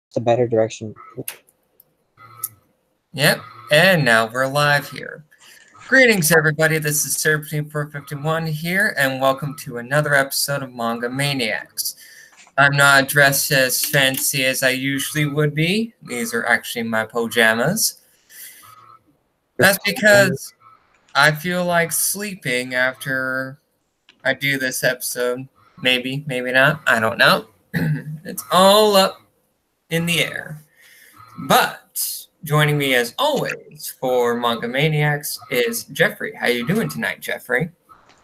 It's a better direction. Yep, and now we're live here. Greetings, everybody. This is Serpentine451 here, and welcome to another episode of Manga Maniacs. I'm not dressed as fancy as I usually would be. These are actually my pajamas. That's because I feel like sleeping after I do this episode. Maybe, maybe not. I don't know. It's all up in the air. But joining me as always for Manga Maniacs is Jeffrey. How you doing tonight, Jeffrey?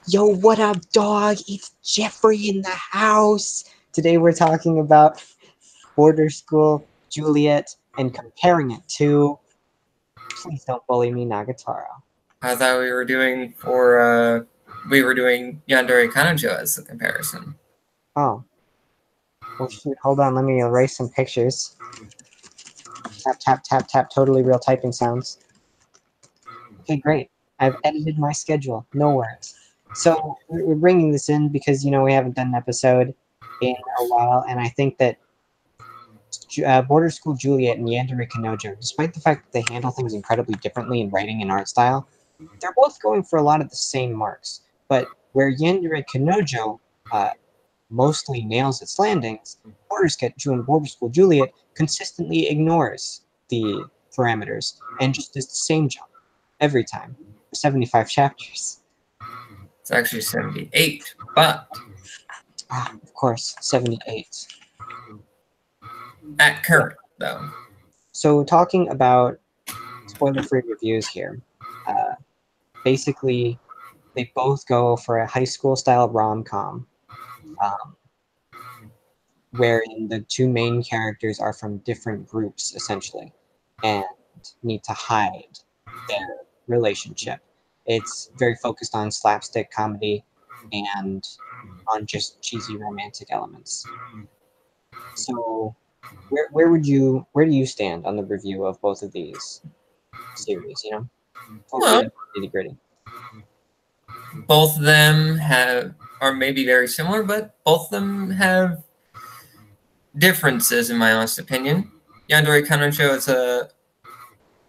Yo, what up, dog? It's Jeffrey in the house. Today we're talking about Border School Juliet and comparing it to Please Don't Bully Me, Nagatoro. I thought we were doing Yandere Kanajo as the comparison. Oh. Well, shoot, hold on. Let me erase some pictures. Tap, tap, tap, tap. Totally real typing sounds. Okay, great. I've edited my schedule. No worries. So we're bringing this in because, we haven't done an episode in a while, and I think that Border School Juliet and Yandere Kanajo, despite the fact that they handle things incredibly differently in writing and art style, they're both going for a lot of the same marks. But where Yandere Kanajo mostly nails its landings, Border School Juliet consistently ignores the parameters and just does the same jump every time for 75 chapters. It's actually 78, but of course, 78. At current, though. So talking about spoiler-free reviews here, basically they both go for a high school-style rom-com, wherein the two main characters are from different groups, essentially, and need to hide their relationship. It's very focused on slapstick comedy and on just cheesy romantic elements. So where do you stand on the review of both of these series, Well, nitty-gritty. Both of them are maybe very similar, but both of them have differences, in my honest opinion. Yandere Kanajo is a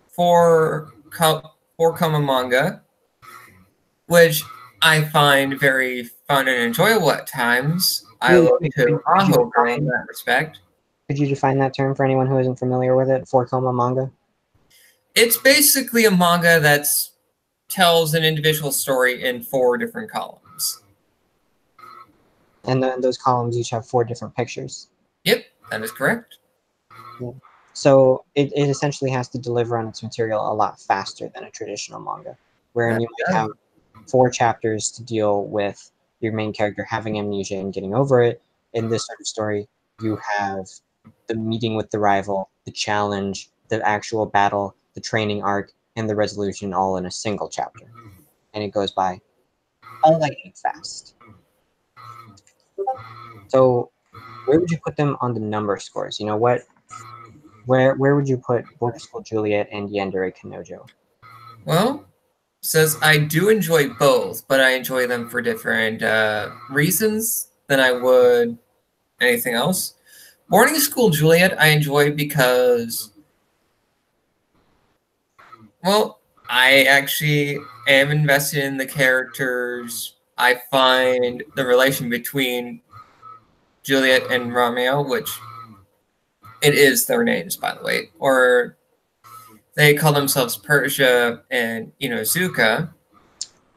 four-koma manga, which I find very fun and enjoyable at times. I love to Aho girl in that respect. Could you define that term for anyone who isn't familiar with it? Four-koma manga? It's basically a manga that tells an individual story in 4 different columns. And then those columns each have 4 different pictures. Yep, that is correct. Yeah. So it essentially has to deliver on its material a lot faster than a traditional manga, wherein you might have 4 chapters to deal with your main character having amnesia and getting over it. In this sort of story, you have the meeting with the rival, the challenge, the actual battle, the training arc, and the resolution all in a single chapter. And it goes by a lightning fast. So where would you put them on the number scores? Where would you put Border School Juliet and Yandere Kanajo? Well, says I do enjoy both, but I enjoy them for different reasons than I would anything else. Boarding School Juliet I enjoy because, well, I actually am invested in the characters. I find the relation between Juliet and Romeo, which it is their names, by the way, or they call themselves Persia and Inozuka.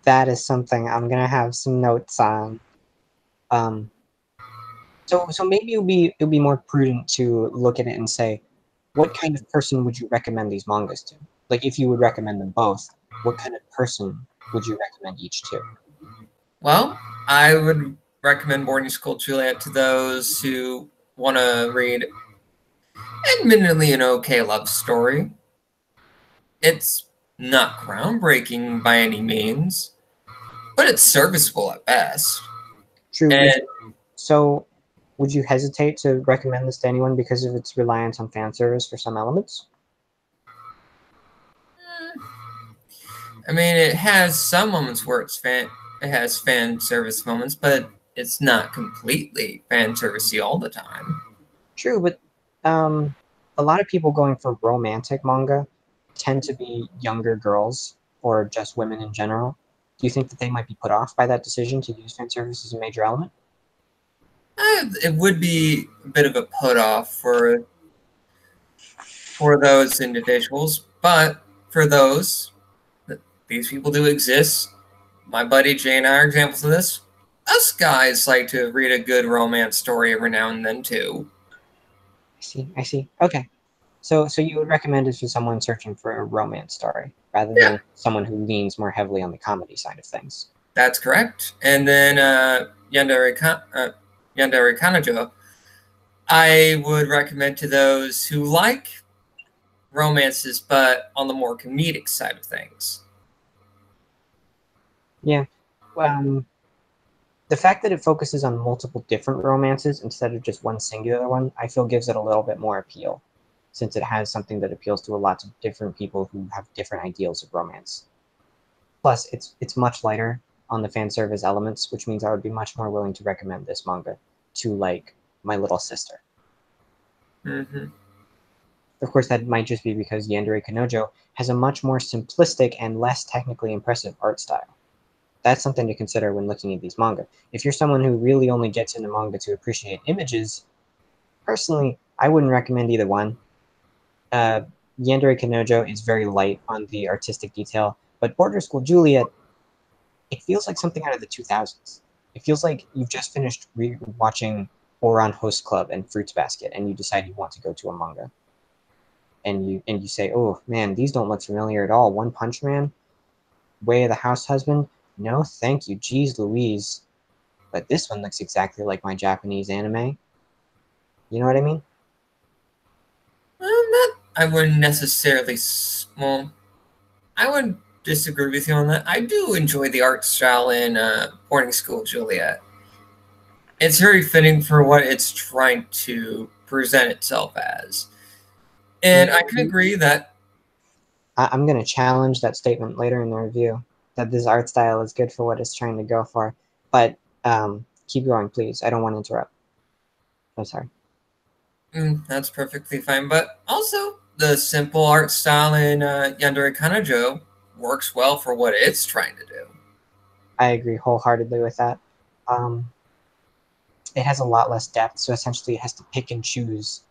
That is something I'm gonna have some notes on. So maybe it'll be more prudent to look at it and say, what kind of person would you recommend these mangas to? Like, if you would recommend them both, what kind of person would you recommend each to? Well, I would recommend Boarding School Juliet to those who want to read admittedly an okay love story. It's not groundbreaking by any means, but it's serviceable at best. True. So, would you hesitate to recommend this to anyone because of its reliance on fan service for some elements? I mean, it has some moments where it has fan service moments, but it's not completely fan servicey all the time. True, but a lot of people going for romantic manga tend to be younger girls or just women in general. Do you think that they might be put off by that decision to use fan service as a major element? It would be a bit of a put off for those individuals, but for those, these people do exist. My buddy Jay and I are examples of this. Us guys like to read a good romance story every now and then too. I see. I see. Okay. So you would recommend it for someone searching for a romance story rather Yeah, than someone who leans more heavily on the comedy side of things. that's correct. And then Yandere Kanajo, I would recommend to those who like romances, but on the more comedic side of things. Yeah. Um, the fact that it focuses on multiple different romances instead of just one singular one, I feel gives it a little bit more appeal, since it has something that appeals to a lot of different people who have different ideals of romance. Plus, it's much lighter on the fan service elements, which means I would be much more willing to recommend this manga to like my little sister. Mm-hmm. Of course, that might just be because Yandere Kanojo has a much more simplistic and less technically impressive art style. That's something to consider when looking at these manga. If you're someone who really only gets into manga to appreciate images, personally, I wouldn't recommend either one. Uh, Yandere Kanojo is very light on the artistic detail, but Border School Juliet, it feels like something out of the 2000s. It feels like you've just finished watching Oran Host Club and Fruits Basket, and you decide you want to go to a manga. And you say, "Oh man, these don't look familiar at all." One Punch Man, Way of the House Husband. No, thank you. Geez Louise. But this one looks exactly like my Japanese anime. You know what I mean? That I wouldn't necessarily. Well, I would disagree with you on that. I do enjoy the art style in Boarding School Juliet. It's very fitting for what it's trying to present itself as. And I can agree that. I'm going to challenge that statement later in the review that this art style is good for what it's trying to go for. But keep going, please. I don't want to interrupt. I'm sorry. That's perfectly fine. But also, the simple art style in Yandere Kanajo works well for what it's trying to do. I agree wholeheartedly with that. Um, it has a lot less depth, so essentially it has to pick and choose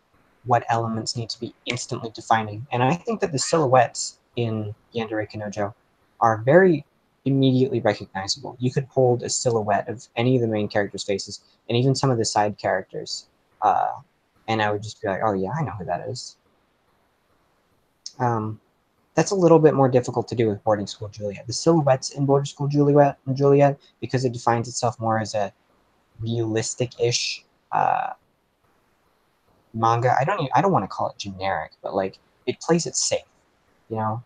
what elements need to be instantly defining. And I think that the silhouettes in Yandere Kanojo are very immediately recognizable. You could hold a silhouette of any of the main characters' faces, and even some of the side characters, and I would just be like, "Oh yeah, I know who that is." Um, that's a little bit more difficult to do with Boarding School Juliet. The silhouettes in Boarding School Juliet, because it defines itself more as a realistic-ish manga. I don't want to call it generic, but like it plays it safe. You know,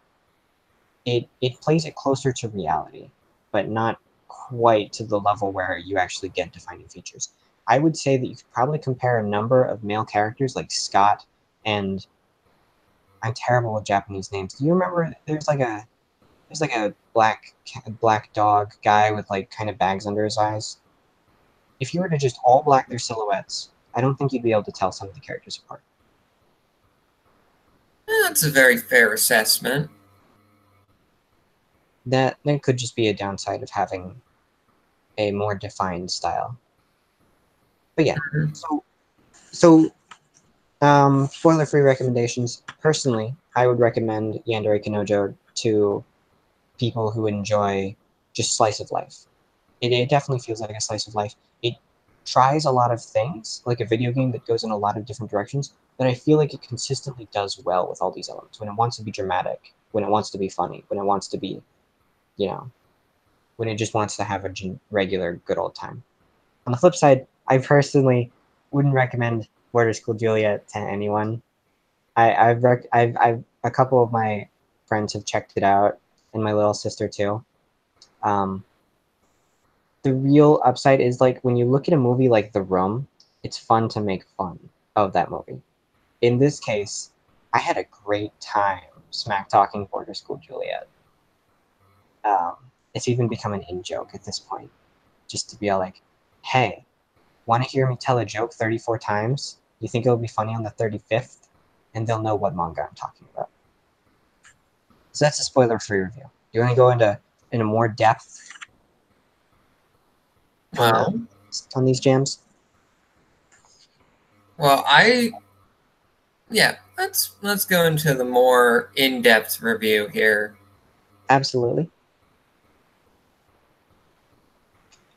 it plays it closer to reality, but not quite to the level where you actually get defining features. I would say that you could probably compare a number of male characters like Scott and I'm terrible with Japanese names. Do you remember there's like a black dog guy with like kind of bags under his eyes? If you were to just all black their silhouettes, I don't think you'd be able to tell some of the characters apart. That's a very fair assessment. That could just be a downside of having a more defined style. But yeah, Mhm. so spoiler-free recommendations. Personally, I would recommend Yandere Kanojo to people who enjoy just slice of life. It definitely feels like a slice of life. It tries a lot of things, like a video game that goes in a lot of different directions, but I feel like it consistently does well with all these elements. When it wants to be dramatic, when it wants to be funny, when it wants to be, you know, when it just wants to have a regular good old time. On the flip side, I personally wouldn't recommend Border School Juliet to anyone. I've a couple of my friends have checked it out, and my little sister too. Um, the real upside is like when you look at a movie like The Room, it's fun to make fun of that movie. In this case, I had a great time smack talking Border School Juliet. It's even become an in joke at this point, just to be all like, "Hey, want to hear me tell a joke 34 times? You think it'll be funny on the 35th?" and they'll know what manga I'm talking about. So that's a spoiler-free review. Do you want to go into more depth Well, on these jams? well, yeah, let's go into the more in-depth review here. Absolutely.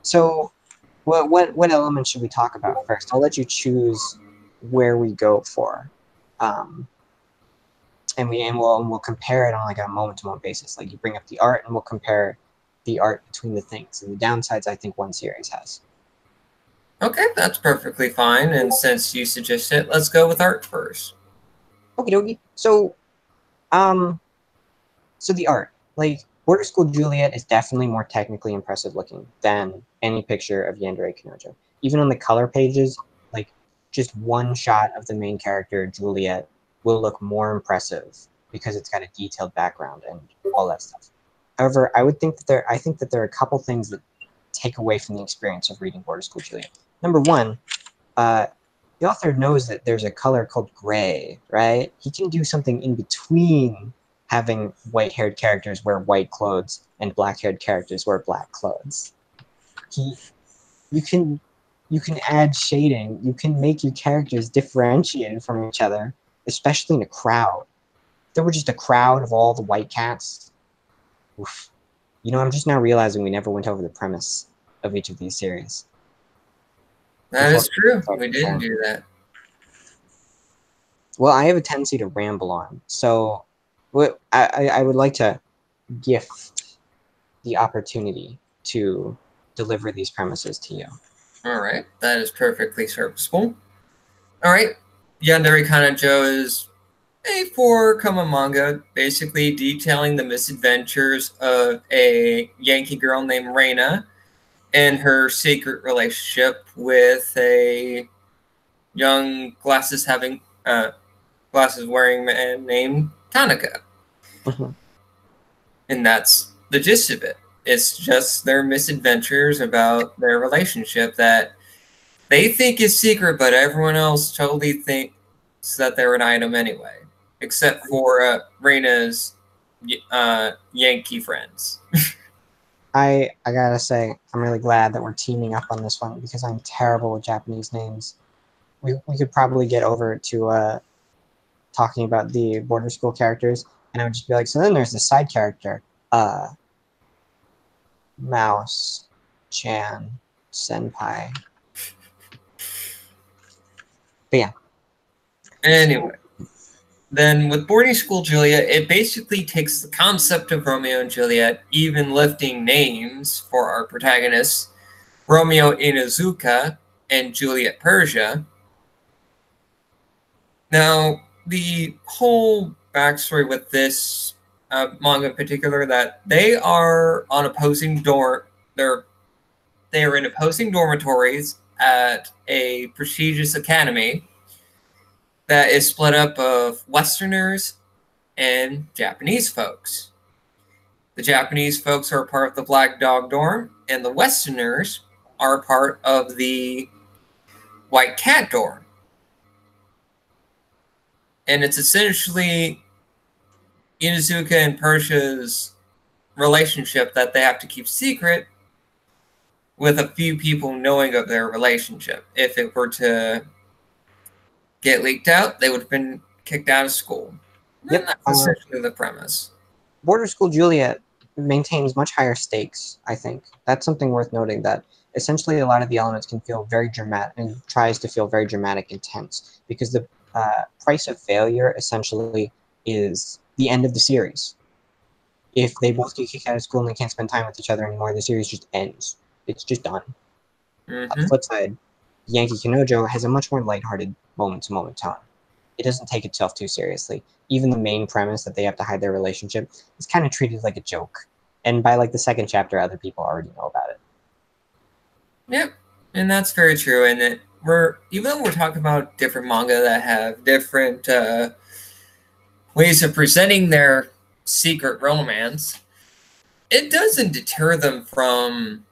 So, what elements should we talk about first? I'll let you choose where we go for, and we'll compare it on like a moment-to-moment basis. Like you bring up the art, and we'll compare the art between the things and the downsides I think one series has. Okay, that's perfectly fine. And since you suggested it, let's go with art first. Okie dokie. So the art, like Border School Juliet, is definitely more technically impressive looking than any picture of Yandere Kanajo. Even on the color pages, like just one shot of the main character Juliet will look more impressive because it's got a detailed background and all that stuff. However, I think that there are a couple things that take away from the experience of reading Border School Juliet. Number one, the author knows that there's a color called gray, right? He can do something in between having white-haired characters wear white clothes and black-haired characters wear black clothes. You can add shading. You can make your characters differentiated from each other, especially in a crowd. If there were just a crowd of all the white cats. Oof. You know, I'm just now realizing we never went over the premise of each of these series. That is true. We didn't do that. Well, I have a tendency to ramble on, so I would like to gift the opportunity to deliver these premises to you. All right, that is perfectly serviceable. All right, Yandere Kanajo is a four-comic manga, basically detailing the misadventures of a Yankee girl named Reina and her secret relationship with a young glasses-wearing man named Tanaka. Mm-hmm. And that's the gist of it. It's just their misadventures about their relationship that they think is secret, but everyone else totally thinks that they're an item anyway, except for Reina's Yankee friends. I gotta say, I'm really glad that we're teaming up on this one because I'm terrible with Japanese names. We could probably get over to talking about the border school characters, and I would just be like, so then there's this side character, Mouse, Chan, Senpai. But yeah. Anyway, then with Boarding School Juliet, it basically takes the concept of Romeo and Juliet, even lifting names for our protagonists, Romeo Inuzuka and Juliet Persia. Now, the whole backstory with this manga in particular, that they are on opposing they are in opposing dormitories at a prestigious academy that is split up of Westerners and Japanese folks. The Japanese folks are part of the Black Dog dorm, and the Westerners are part of the White Cat dorm. And it's essentially Inuzuka and Persia's relationship that they have to keep secret, with a few people knowing of their relationship. If it were to get leaked out, they would have been kicked out of school. Yep. And that's essentially the premise. Border School Juliet maintains much higher stakes, I think. That's something worth noting, that essentially a lot of the elements can feel very dramatic and tries to feel very dramatic and tense because the price of failure essentially is the end of the series. If they both get kicked out of school and they can't spend time with each other anymore, the series just ends. It's just done. On the flip side, Yankee Kanojo has a much more lighthearted moment-to-moment tone. It doesn't take itself too seriously. Even the main premise that they have to hide their relationship is kind of treated like a joke. And by like the second chapter, other people already know about it. Yep, and that's very true. And even though we're talking about different manga that have different ways of presenting their secret romance, it doesn't deter them from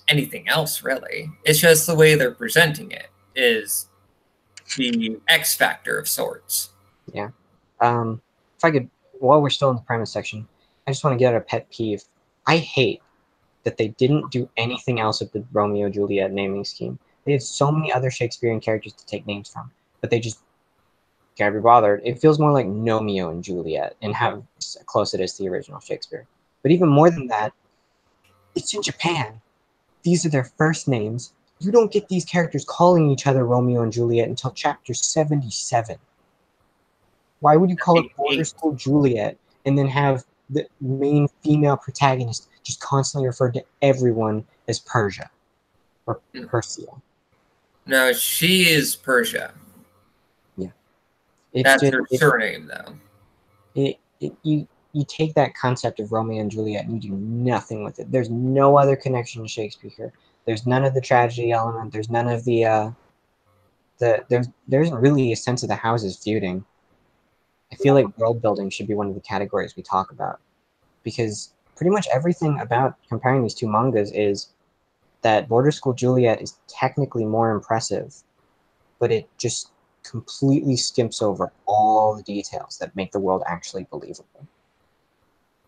anything else, really. It's just the way they're presenting it is the X factor of sorts. Yeah. If I could, while we're still in the premise section, I just want to get out a pet peeve. I hate that they didn't do anything else with the Romeo Juliet naming scheme. They had so many other Shakespearean characters to take names from, but they just can't be bothered. It feels more like Romeo and Juliet and how close it is to the original Shakespeare. But even more than that, it's in Japan. These are their first names. You don't get these characters calling each other Romeo and Juliet until chapter 77. Why would you call it Border School Juliet and then have the main female protagonist just constantly referred to everyone as Persia or Persia? No, she is Persia. Yeah, it's That's just her surname, though. you take that concept of Romeo and Juliet and you do nothing with it. There's no other connection to Shakespeare here. There's none of the tragedy element. There's none of the there isn't really a sense of the houses feuding. I feel like world building should be one of the categories we talk about, because pretty much everything about comparing these two mangas is that Border School Juliet is technically more impressive, but it just completely skimps over all the details that make the world actually believable.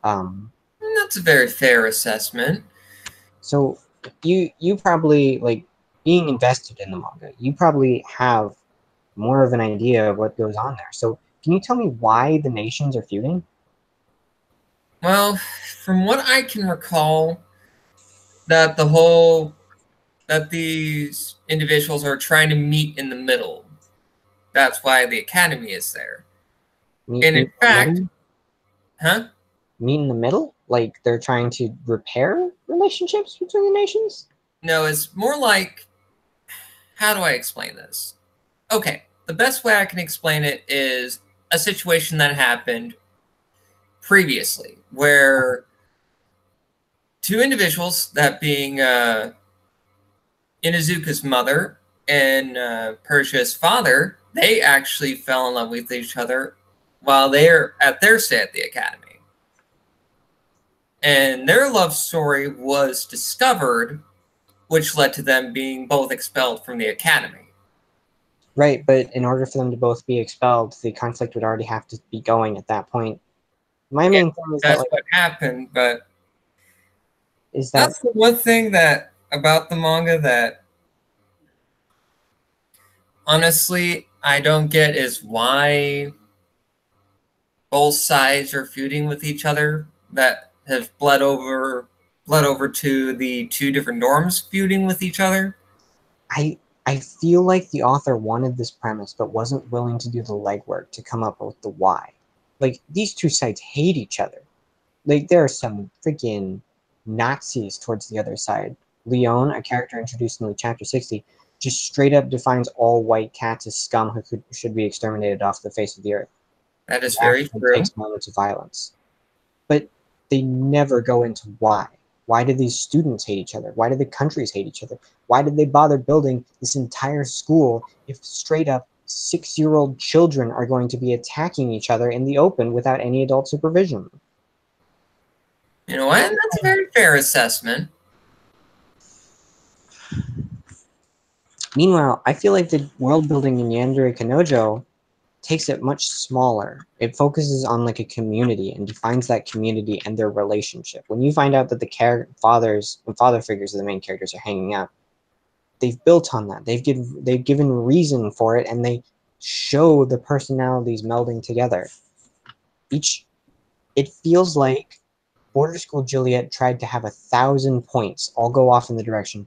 That's a very fair assessment. So you probably, like, being invested in the manga, you probably have more of an idea of what goes on there. So can you tell me why the nations are feuding? Well, from what I can recall, that these individuals are trying to meet in the middle. That's why the academy is there. Meet, And meet in in the fact, middle? huh? Meet in the middle? Like they're trying to repair relationships between the nations? No, it's more like, how do I explain this? Okay, the best way I can explain it is a situation that happened previously where two individuals, that being Inuzuka's mother and Persia's father, they actually fell in love with each other while they're at their stay at the academy. And their love story was discovered, which led to them being both expelled from the academy. Right, but in order for them to both be expelled, the conflict would already have to be going at that point. My main thing is that, That's like, what happened, but is that that's the one thing that about the manga that honestly I don't get is why both sides are feuding with each other that have bled over to the two different dorms feuding with each other. I feel like the author wanted this premise but wasn't willing to do the legwork to come up with the why. Like, these two sides hate each other. Like, there are some freaking Nazis towards the other side. Leon, a character introduced in chapter 60, just straight up defines all white cats as scum who should be exterminated off the face of the earth. That It is very actually true. takes moments of violence. But they never go into why. Why do these students hate each other? Why do the countries hate each other? Why did they bother building this entire school if straight up 6-year-old children are going to be attacking each other in the open without any adult supervision? You know what? That's a very fair assessment. Meanwhile, I feel like the world building in Yandere Kanojo takes it much smaller. It focuses on, like, a community and defines that community and their relationship. When you find out that the father figures of the main characters are hanging out, they've built on that. They've given reason for it, and they show the personalities melding together. It feels like Border School Juliet tried to have 1,000 points all go off in the direction,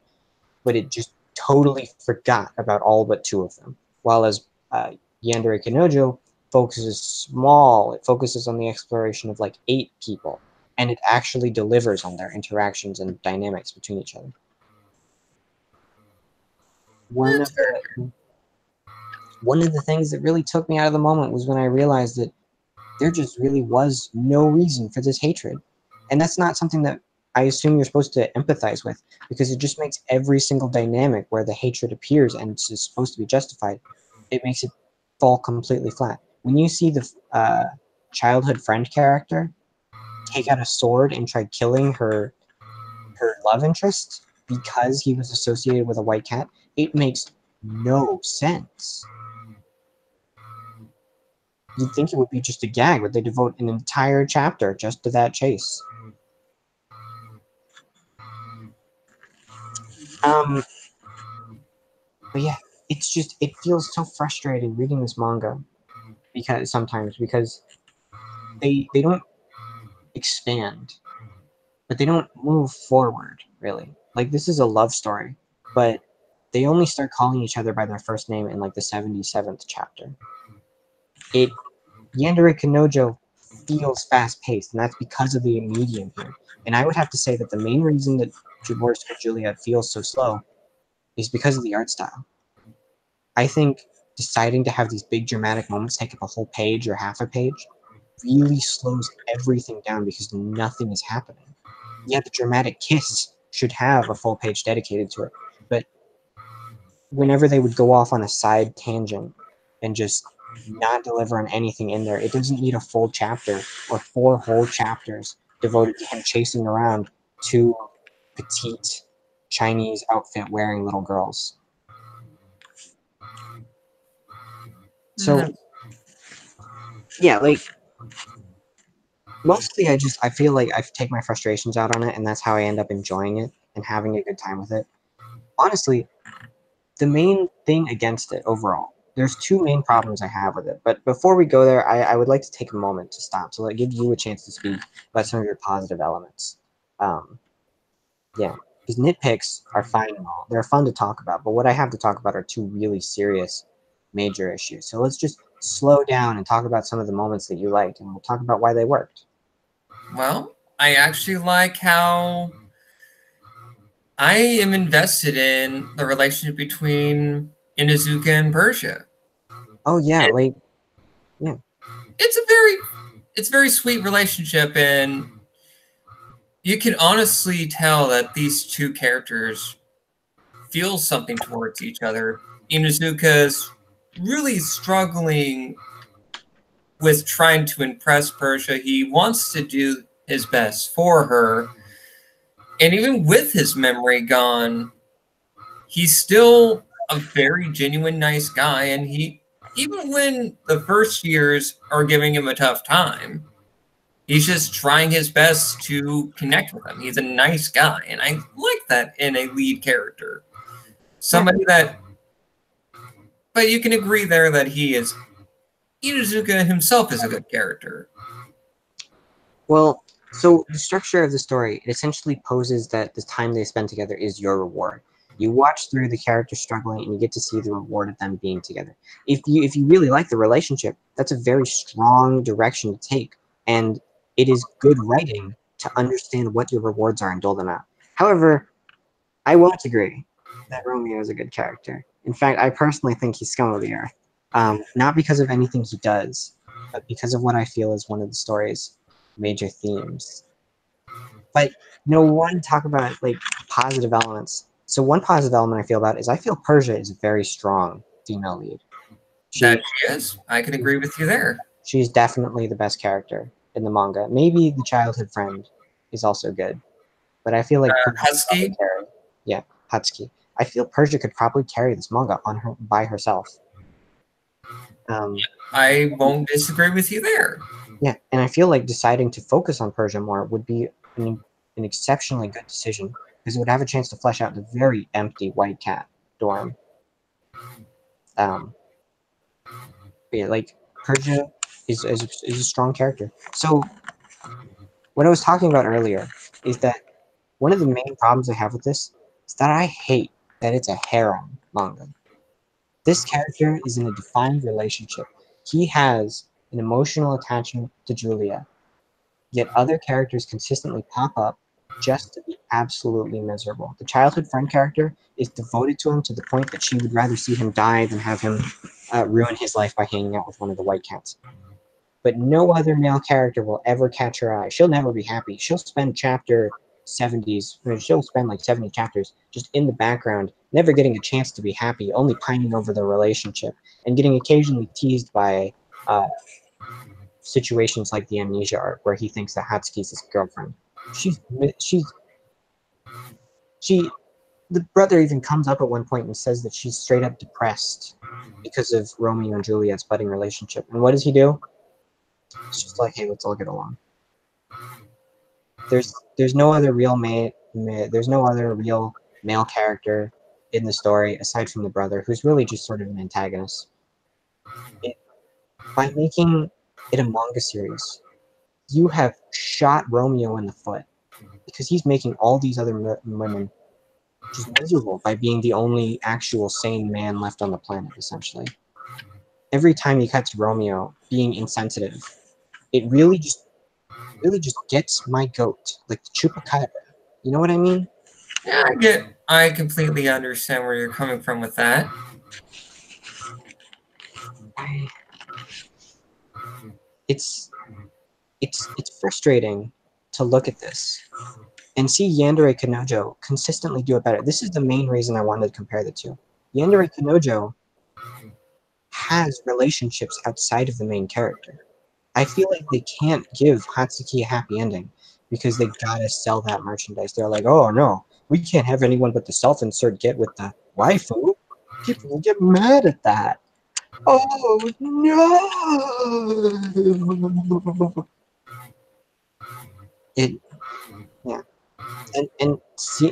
but it just totally forgot about all but 2 of them. While as Yandere Kanojo focuses small, it focuses on the exploration of like 8 people, and it actually delivers on their interactions and dynamics between each other. One That's of fair. the one of the things that really took me out of the moment was when I realized that there just really was no reason for this hatred. And that's not something that I assume you're supposed to empathize with, because it just makes every single dynamic where the hatred appears and it's supposed to be justified, it makes it fall completely flat. When you see the childhood friend character take out a sword and try killing her love interest because he was associated with a white cat, it makes no sense. You'd think it would be just a gag, but they devote an entire chapter just to that chase. But yeah, it feels so frustrating reading this manga because they don't expand, but they don't move forward really. Like this is a love story, but they only start calling each other by their first name in like the 77th chapter. It Yandere Kanojo feels fast paced, and that's because of the medium here. And I would have to say that the main reason that Divorce for Juliet feels so slow is because of the art style. I think deciding to have these big dramatic moments take up a whole page or half a page really slows everything down because nothing is happening. Yeah, the dramatic kiss should have a full page dedicated to it, but whenever they would go off on a side tangent and just not deliver on anything in there, it doesn't need a full chapter or 4 whole chapters devoted to him chasing around 2 petite Chinese outfit wearing little girls. So yeah, like mostly I feel like I take my frustrations out on it, and that's how I end up enjoying it and having a good time with it. Honestly, the main thing against it overall, there's 2 main problems I have with it. But before we go there, I would like to take a moment to stop so that give you a chance to speak about some of your positive elements. Um, yeah, because nitpicks are fine and all. They're fun to talk about, but what I have to talk about are 2 really serious major issues. So let's just slow down and talk about some of the moments that you liked, and we'll talk about why they worked. Well, I actually like how I am invested in the relationship between Inuzuka and Persia. Oh yeah, And like yeah. it's a very sweet relationship, and you can honestly tell that these 2 characters feel something towards each other. Inuzuka's really struggling with trying to impress Persia. He wants to do his best for her, and even with his memory gone, he's still a very genuine, nice guy. And he, even when the first years are giving him a tough time, he's just trying his best to connect with him. He's a nice guy, and I like that in a lead character. Somebody that, but you can agree there that he is, Inuzuka himself is a good character. Well, so the structure of the story, it essentially poses that the time they spend together is your reward. You watch through the characters struggling and you get to see the reward of them being together. If you really like the relationship, that's a very strong direction to take. And it is good writing to understand what your rewards are and dole them out. However, I won't agree that Romeo is a good character. In fact, I personally think he's scum of the earth. Not because of anything he does, but because of what I feel is one of the story's major themes. But one talk about like positive elements. So one positive element I feel about is I feel Persia is a very strong female lead. That She she is. I can agree with you there. she's definitely the best character in the manga. Maybe the childhood friend is also good, but I feel like Persia could probably Husky, carry. Yeah, Hatsuki. I feel Persia could probably carry this manga on her by herself. Um, I won't disagree with you there. yeah, and I feel like deciding to focus on Persia more would be an exceptionally good decision because it would have a chance to flesh out the very empty White Cat dorm. Um, yeah, like Persia is a strong character. So what I was talking about earlier is that one of the main problems I have with this is that I hate that it's a harem manga. This character is in a defined relationship. He has an emotional attachment to Julia, yet other characters consistently pop up just to be absolutely miserable. The childhood friend character is devoted to him to the point that she would rather see him die than have him ruin his life by hanging out with one of the white cats. But no other male character will ever catch her eye. She'll never be happy. She'll spend chapter 70s, or she'll spend like 70 chapters just in the background, never getting a chance to be happy, only pining over the relationship, and getting occasionally teased by uh, situations like the amnesia arc where he thinks that Hatsuki's his girlfriend. She's she The brother even comes up at one point and says that she's straight up depressed because of Romeo and Juliet's budding relationship. And what does he do? It's just like, hey, let's all get along. There's no other real there's no other real male character in the story aside from the brother, who's really just sort of an antagonist. By making it a manga series, you have shot Romeo in the foot because he's making all these other women just miserable by being the only actual sane man left on the planet, essentially. Every time you cut to Romeo being insensitive, it really just gets my goat, like the chupacabra. You know what I mean? Yeah, I completely understand where you're coming from with that. It's it's frustrating to look at this and see Yandere Kanojo consistently do it better. This is the main reason I wanted to compare the two. Yandere Kanojo has relationships outside of the main character. I feel like they can't give Hatsuki a happy ending because they gotta sell that merchandise. They're like, oh no, we can't have anyone but the self-insert get with the waifu. People will get mad at that. Oh no! It yeah, and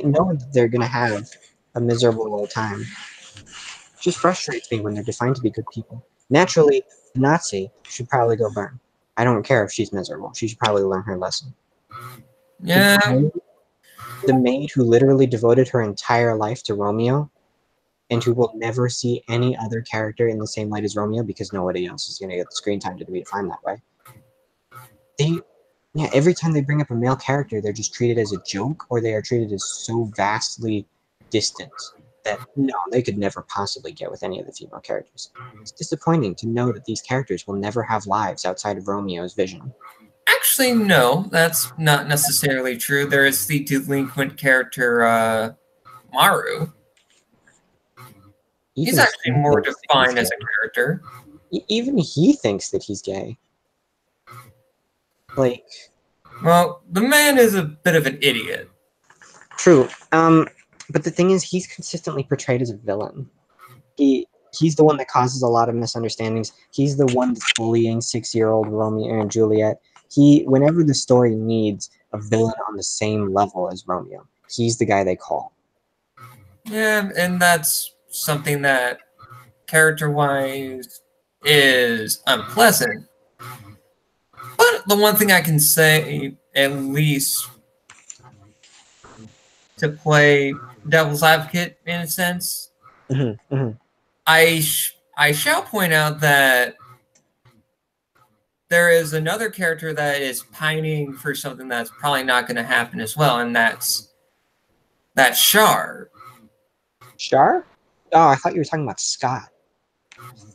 knowing that they're gonna have a miserable old time just frustrates me when they're defined to be good people. Naturally, the Nazi should probably go burn. I don't care if she's miserable. She should probably learn her lesson. Yeah. The maid who literally devoted her entire life to Romeo and who will never see any other character in the same light as Romeo because nobody else is going to get the screen time to be defined that way. Every time they bring up a male character, they're just treated as a joke or they are treated as so vastly distant that no, they could never possibly get with any of the female characters. It's disappointing to know that these characters will never have lives outside of Romeo's vision. Actually, no, that's not necessarily true. There is the delinquent character, Maru. He's actually more defined as a character. Even he thinks that he's gay. Like, well, the man is a bit of an idiot. True. But the thing is, he's consistently portrayed as a villain. He's the one that causes a lot of misunderstandings. He's the one that's bullying 6-year-old Romeo and Juliet. Whenever the story needs a villain on the same level as Romeo, he's the guy they call. Yeah, and that's something that character-wise is unpleasant. But the one thing I can say, at least to play devil's advocate in a sense, I shall point out that there is another character that is pining for something that's probably not going to happen as well, and that's Char. Char? Oh, I thought you were talking about Scott.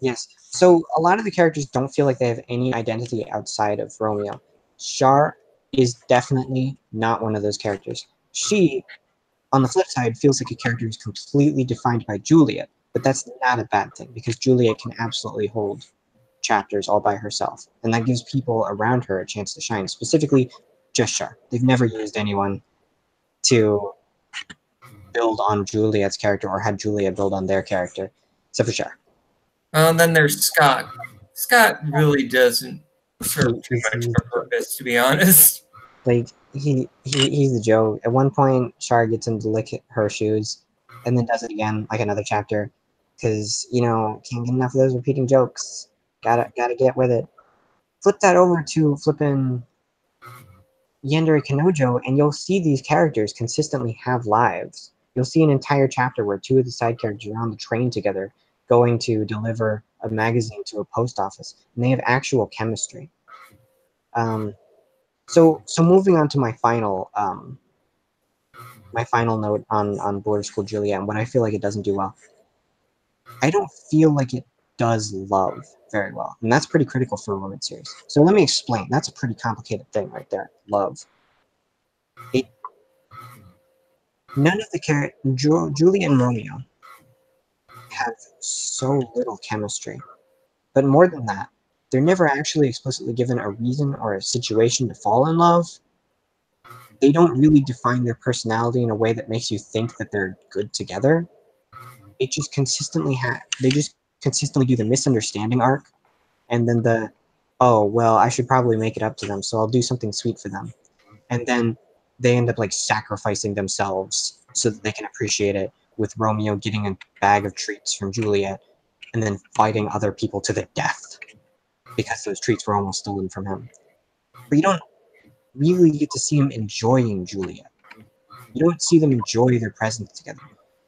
Yes. So a lot of the characters don't feel like they have any identity outside of Romeo. Char is definitely not one of those characters. She, on the flip side, feels like a character who's completely defined by Juliet, but that's not a bad thing because Juliet can absolutely hold chapters all by herself, and that gives people around her a chance to shine, specifically just Char. They've never used anyone to build on Juliet's character or had Juliet build on their character, except for Char. And then there's Scott. Scott really doesn't serve too much of a purpose, to be honest. Like, he's the joke. At one point, Char gets him to lick her shoes, and then does it again, like another chapter, because, can't get enough of those repeating jokes. Gotta get with it. Flip that over to flipping Yandere Kanojo, and you'll see these characters consistently have lives. You'll see an entire chapter where two of the side characters are on the train together, going to deliver a magazine to a post office, and they have actual chemistry. So moving on to my final note on Border School Juliet and what I feel like it doesn't do well. I don't feel like it does love very well, and that's pretty critical for a women's series. So let me explain. That's a pretty complicated thing right there. Love. None of the Julie and Romeo have so little chemistry. But more than that, they're never actually explicitly given a reason or a situation to fall in love. they don't really define their personality in a way that makes you think that they're good together. It just they just consistently do the misunderstanding arc, and then the, oh well, I should probably make it up to them, so I'll do something sweet for them, and then they end up like sacrificing themselves so that they can appreciate it, with Romeo getting a bag of treats from Juliet and then fighting other people to the death because those treats were almost stolen from him. But you don't really get to see him enjoying Juliet. You don't see them enjoy their presence together.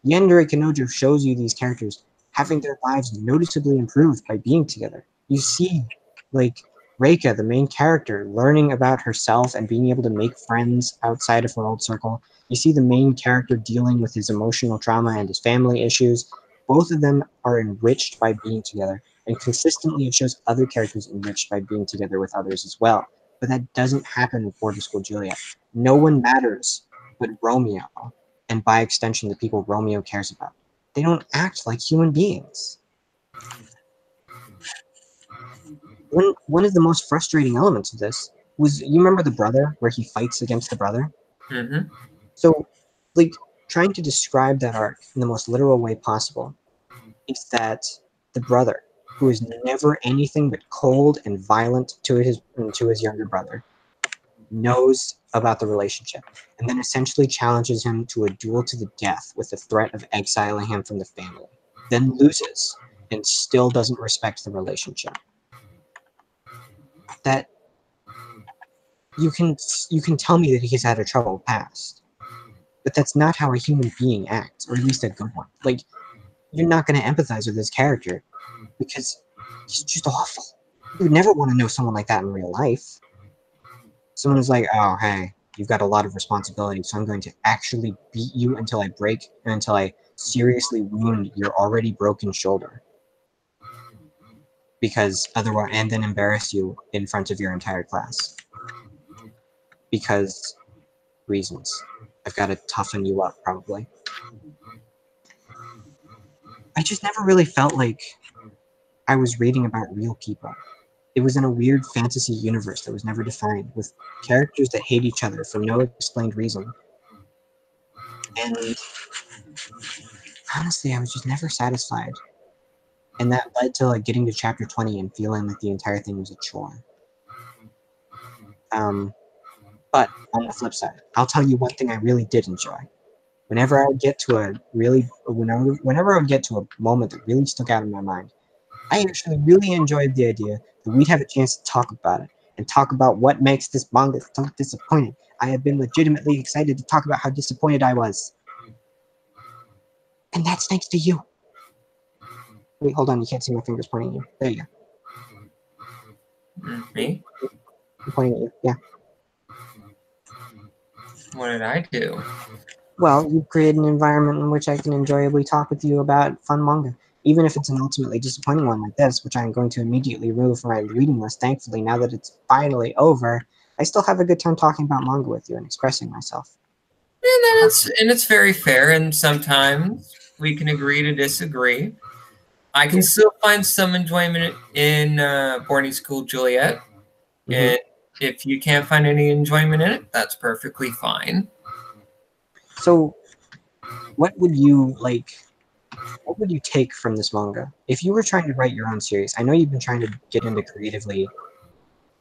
Yandere Kanajo shows you these characters having their lives noticeably improved by being together. You see, like, Reika, the main character, learning about herself and being able to make friends outside of her old circle. You see the main character dealing with his emotional trauma and his family issues. Both of them are enriched by being together, and consistently it shows other characters enriched by being together with others as well. But that doesn't happen in Boarding School Juliet. No one matters but Romeo, and by extension, the people Romeo cares about. They don't act like human beings. One of the most frustrating elements of this was, you remember the brother, where he fights against the brother? Mm-hmm. So, like, trying to describe that arc in the most literal way possible is that the brother, who is never anything but cold and violent to his younger brother, knows about the relationship, and then essentially challenges him to a duel to the death with the threat of exiling him from the family, then loses, and still doesn't respect the relationship. That you can tell me that he's had a troubled past, but that's not how a human being acts, or at least a good one. Like, you're not going to empathize with this character because he's just awful. You would never want to know someone like that in real life. Someone who's like, oh, hey, you've got a lot of responsibility, so I'm going to actually beat you until I break and until I seriously wound your already broken shoulder. Because otherwise, and then embarrass you in front of your entire class. Because reasons. I've got to toughen you up, probably. I just never really felt like I was reading about real people. It was in a weird fantasy universe that was never defined, with characters that hate each other for no explained reason. And honestly, I was just never satisfied. And that led to like getting to chapter 20 and feeling like the entire thing was a chore. But on the flip side, I'll tell you one thing I really did enjoy. Whenever I would get to whenever I would get to a moment that really stuck out in my mind, I actually really enjoyed the idea that we'd have a chance to talk about it and talk about what makes this manga so disappointing. I have been legitimately excited to talk about how disappointed I was. And that's thanks to you. Wait, hold on, you can't see my fingers pointing at you. There you go. Me? I'm pointing at you, yeah. What did I do? Well, you create an environment in which I can enjoyably talk with you about fun manga. Even if it's an ultimately disappointing one like this, which I'm going to immediately remove from my reading list, thankfully, now that it's finally over, I still have a good time talking about manga with you and expressing myself. And it's very fair, and sometimes we can agree to disagree. I can still find some enjoyment in Boarding School Juliet, and if you can't find any enjoyment in it, that's perfectly fine. So, what would you take from this manga? If you were trying to write your own series, I know you've been trying to get into creatively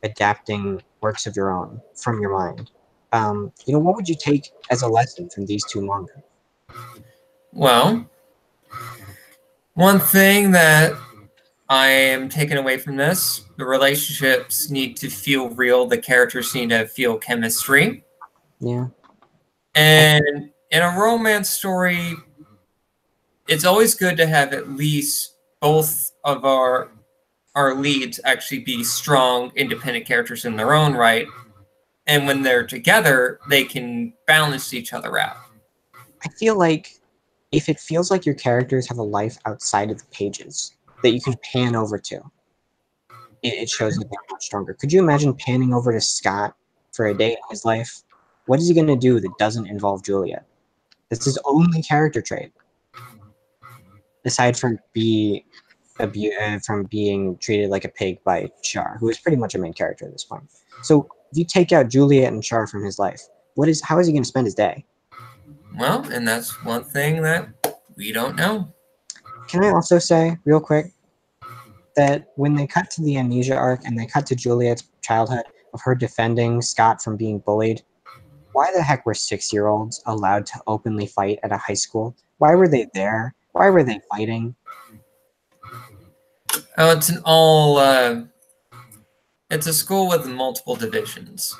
adapting works of your own from your mind. What would you take as a lesson from these two manga? Well, one thing that I am taking away from this, the relationships need to feel real, the characters need to feel chemistry. Yeah. And in a romance story, it's always good to have at least both of our leads actually be strong, independent characters in their own right. And when they're together, they can balance each other out. I feel like if it feels like your characters have a life outside of the pages that you can pan over to, it shows that they're much stronger. Could you imagine panning over to Scott for a day in his life? What is he going to do that doesn't involve Juliet? That's his only character trait, aside from from being treated like a pig by Char, who is pretty much a main character at this point. So if you take out Juliet and Char from his life, How is he going to spend his day? Well, and that's one thing that we don't know. Can I also say, real quick, that when they cut to the amnesia arc and they cut to Juliet's childhood of her defending Scott from being bullied, why the heck were 6-year-olds allowed to openly fight at a high school? Why were they there? Why were they fighting? Oh, it's a school with multiple divisions.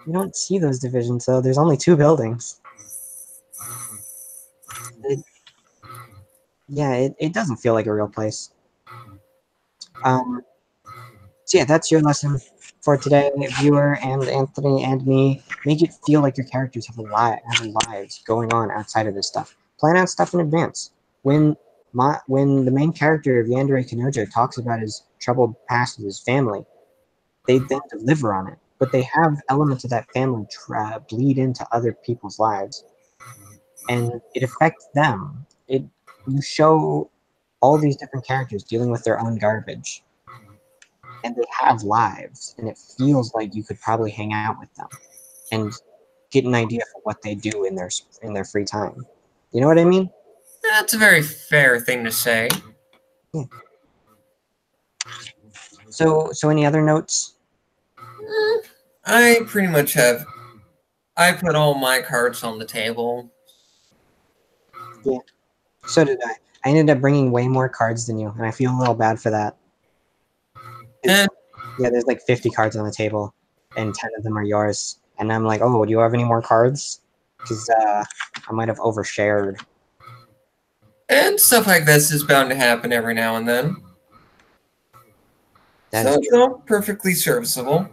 You don't see those divisions, though. There's only 2 buildings. It doesn't feel like a real place. So yeah, that's your lesson for today, viewer and Anthony and me. Make it feel like your characters have lives going on outside of this stuff. Plan out stuff in advance. When the main character of Yandere Kanajo talks about his troubled past with his family, they then deliver on it. But they have elements of that family bleed into other people's lives, and it affects them. You show all these different characters dealing with their own garbage, and they have lives, and it feels like you could probably hang out with them and get an idea for what they do in their free time. You know what I mean? That's a very fair thing to say. Yeah. So any other notes? I pretty much have. I put all my cards on the table. Yeah. So did I. I ended up bringing way more cards than you, and I feel a little bad for that. Yeah, there's like 50 cards on the table, and 10 of them are yours. And I'm like, oh, do you have any more cards? Because I might have overshared. And stuff like this is bound to happen every now and then. So it's all perfectly serviceable.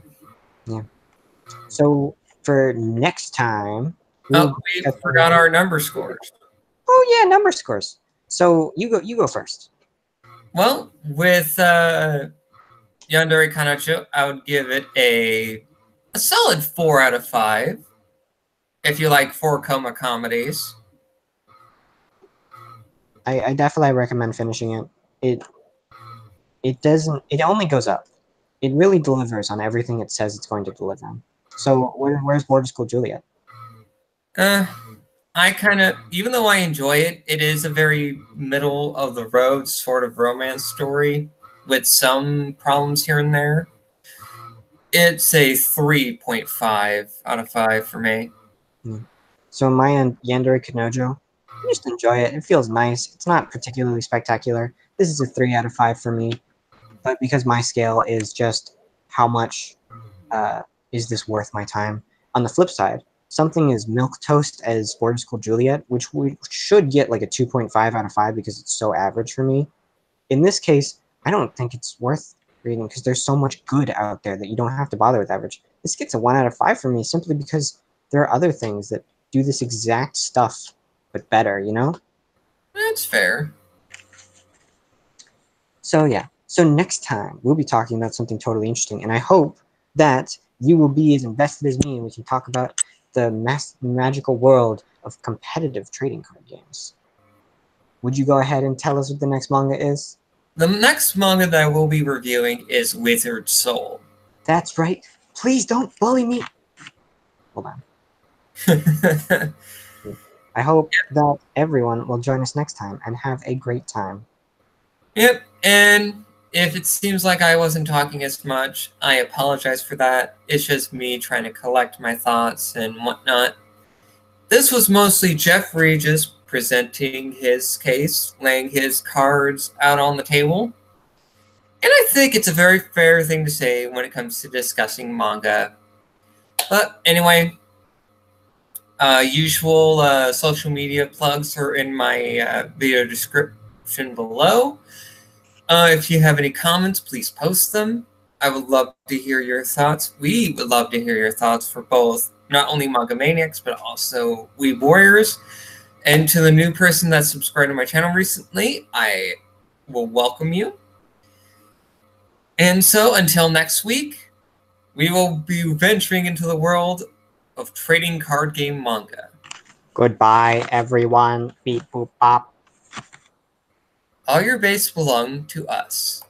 Yeah. So for next time, we forgot our number scores. Oh yeah, number scores. So you go first. Well, with Yandere Kanajo, I would give it a solid 4 out of 5. If you like 4 coma comedies. I definitely recommend finishing it. It only goes up. It really delivers on everything it says it's going to deliver on. So where's Border School Juliet? I kind of, even though I enjoy it, it is a very middle of the road sort of romance story with some problems here and there. It's a 3.5 out of 5 for me. So my Yandere Kanojo, I just enjoy it. It feels nice. It's not particularly spectacular. This is a 3 out of 5 for me. But because my scale is just how much is this worth my time? On the flip side, something as milquetoast as Border School Juliet, which we should get like a 2.5 out of 5 because it's so average for me. In this case, I don't think it's worth reading because there's so much good out there that you don't have to bother with average. This gets a 1 out of 5 for me simply because there are other things that do this exact stuff but better, you know? That's fair. So yeah. So next time, we'll be talking about something totally interesting, and I hope that you will be as invested as me and we can talk about the magical world of competitive trading card games. Would you go ahead and tell us what the next manga is? The next manga that I will be reviewing is Wizard Soul. That's right. Please don't bully me. Hold on. I hope that everyone will join us next time and have a great time. Yep, and if it seems like I wasn't talking as much, I apologize for that. It's just me trying to collect my thoughts and whatnot. This was mostly Jeff Regis presenting his case, laying his cards out on the table. And I think it's a very fair thing to say when it comes to discussing manga. But anyway, usual social media plugs are in my video description below. If you have any comments, please post them. I would love to hear your thoughts. We would love to hear your thoughts for both, not only Manga Maniacs, but also Weeb Warriors. And to the new person that subscribed to my channel recently, I will welcome you. And so until next week, we will be venturing into the world of trading card game manga. Goodbye, everyone. Beep, boop, bop. All your base belong to us.